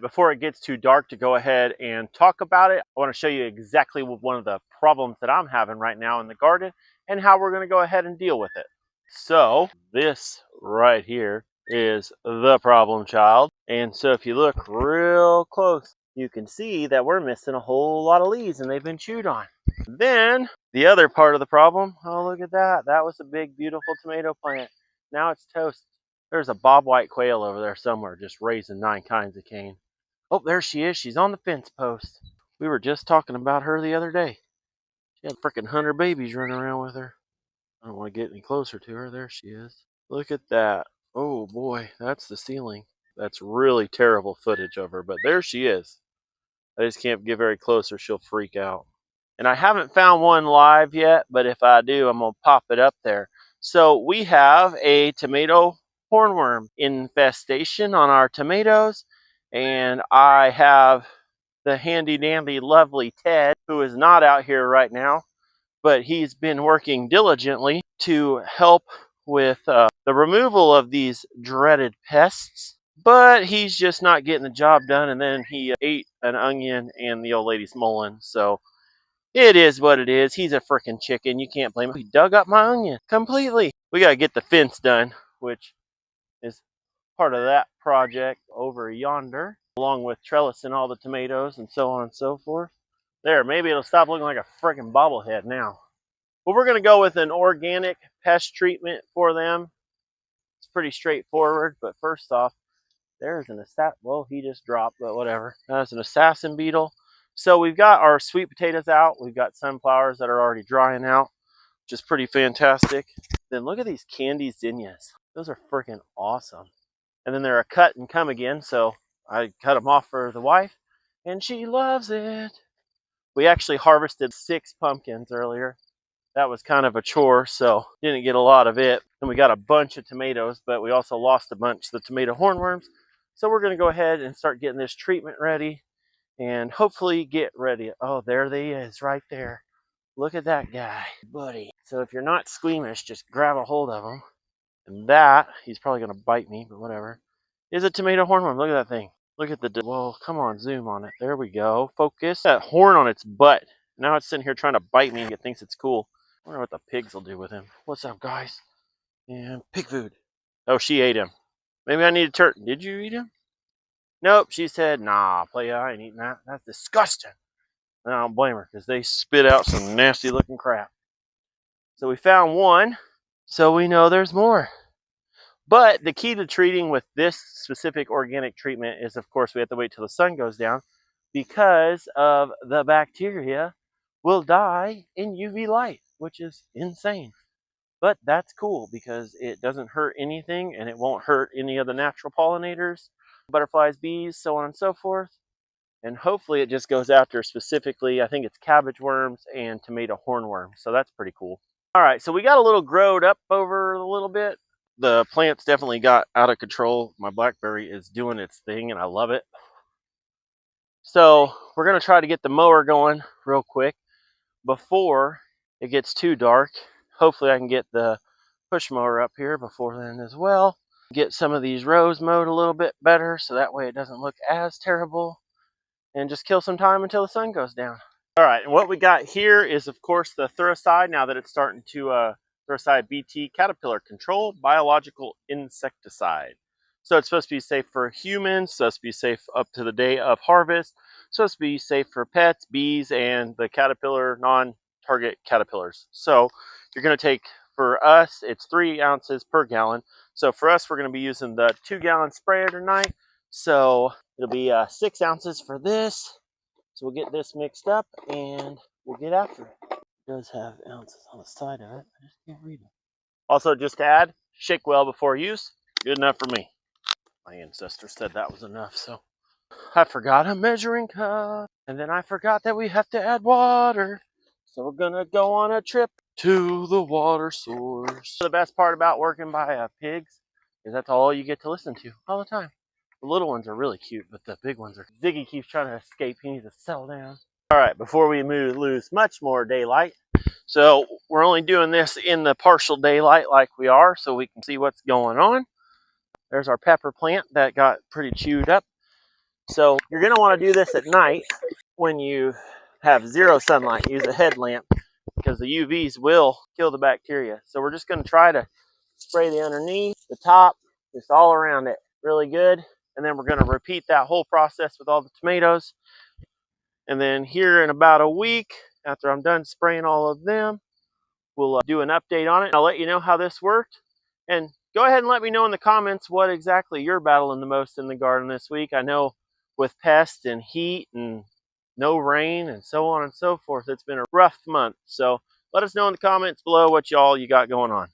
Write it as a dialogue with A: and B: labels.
A: Before it gets too dark to go ahead and talk about it, I want to show you exactly one of the problems that I'm having right now in the garden and how we're going to go ahead and deal with it. So this right here is the problem child. And so if you look real close, you can see that we're missing a whole lot of leaves and they've been chewed on. Then the other part of the problem, oh look at that. That was a big beautiful tomato plant. Now it's toast. There's a bobwhite quail over there somewhere just raising 9 kinds of cane. Oh, there she is. She's on the fence post. We were just talking about her the other day. She had frickin' 100 babies running around with her. I don't want to get any closer to her. There she is. Look at that. Oh boy, that's the ceiling. That's really terrible footage of her, but there she is. I just can't get very close or she'll freak out. And I haven't found one live yet, but if I do, I'm going to pop it up there. So we have a tomato hornworm infestation on our tomatoes, and I have the handy dandy lovely Ted, who is not out here right now, but he's been working diligently to help with the removal of these dreaded pests. But he's just not getting the job done, and then he ate an onion and the old lady's mullein. So it is what it is. He's a freaking chicken. You can't blame him. He dug up my onion completely. We got to get the fence done, which is part of that project over yonder, along with trellising all the tomatoes and so on and so forth. There, maybe it'll stop looking like a freaking bobblehead now. But we're going to go with an organic pest treatment for them. It's pretty straightforward, but first off, there's an assassin. Well, he just dropped, but whatever. That's an assassin beetle. So we've got our sweet potatoes out. We've got sunflowers that are already drying out, which is pretty fantastic. Then look at these candy zinnias. Those are freaking awesome. And then they're a cut and come again, so I cut them off for the wife, and she loves it. We actually harvested 6 pumpkins earlier. That was kind of a chore, so didn't get a lot of it. And we got a bunch of tomatoes, but we also lost a bunch of the tomato hornworms. So we're going to go ahead and start getting this treatment ready and hopefully get ready. Oh, there he is right there. Look at that guy, buddy. So if you're not squeamish, just grab a hold of him. And that, he's probably going to bite me, but whatever, is a tomato hornworm. Look at that thing. Look at the, whoa, come on, zoom on it. There we go. Focus. That horn on its butt. Now it's sitting here trying to bite me and it thinks it's cool. I wonder what the pigs will do with him. What's up, guys? And pig food. Oh, she ate him. Maybe I need to turn. Did you eat him? Nope. She said, nah, playa, I ain't eating that. That's disgusting. And I don't blame her because they spit out some nasty looking crap. So we found one, so we know there's more. But the key to treating with this specific organic treatment is, of course, we have to wait till the sun goes down because of the bacteria will die in UV light, which is insane. But that's cool because it doesn't hurt anything and it won't hurt any of the natural pollinators, butterflies, bees, so on and so forth. And hopefully it just goes after specifically, I think it's cabbage worms and tomato hornworms. So that's pretty cool. All right, so we got a little growed up over a little bit. The plants definitely got out of control. My blackberry is doing its thing and I love it. So we're going to try to get the mower going real quick before it gets too dark. Hopefully I can get the push mower up here before then as well. Get some of these rows mowed a little bit better so that way it doesn't look as terrible. And just kill some time until the sun goes down. All right, and what we got here is, of course, the Thuricide. Now that it's starting to Thuricide BT Caterpillar Control Biological Insecticide. So it's supposed to be safe for humans, supposed to be safe up to the day of harvest, supposed to be safe for pets, bees, and the caterpillar, non-target caterpillars. So you're going to take, for us, it's 3 ounces per gallon. So for us, we're going to be using the 2-gallon sprayer tonight. So it'll be 6 ounces for this. So we'll get this mixed up and we'll get after it. It does have ounces on the side of it. I just can't read it. Also, just to add, shake well before use. Good enough for me. My ancestors said that was enough, so I forgot a measuring cup. And then I forgot that we have to add water. So we're going to go on a trip to the water source. The best part about working by pigs is that's all you get to listen to all the time. The little ones are really cute, but the big ones are... Ziggy keeps trying to escape. He needs to settle down. All right, before we lose much more daylight, so we're only doing this in the partial daylight like we are, so we can see what's going on. There's our pepper plant that got pretty chewed up. So you're going to want to do this at night when you have zero sunlight. Use a headlamp because the UVs will kill the bacteria. So we're just going to try to spray the underneath, the top, just all around it really good. And then we're going to repeat that whole process with all the tomatoes. And then here in about a week, after I'm done spraying all of them, we'll do an update on it. I'll let you know how this worked. And go ahead and let me know in the comments what exactly you're battling the most in the garden this week. I know with pests and heat and no rain and so on and so forth, it's been a rough month. So let us know in the comments below what you got going on.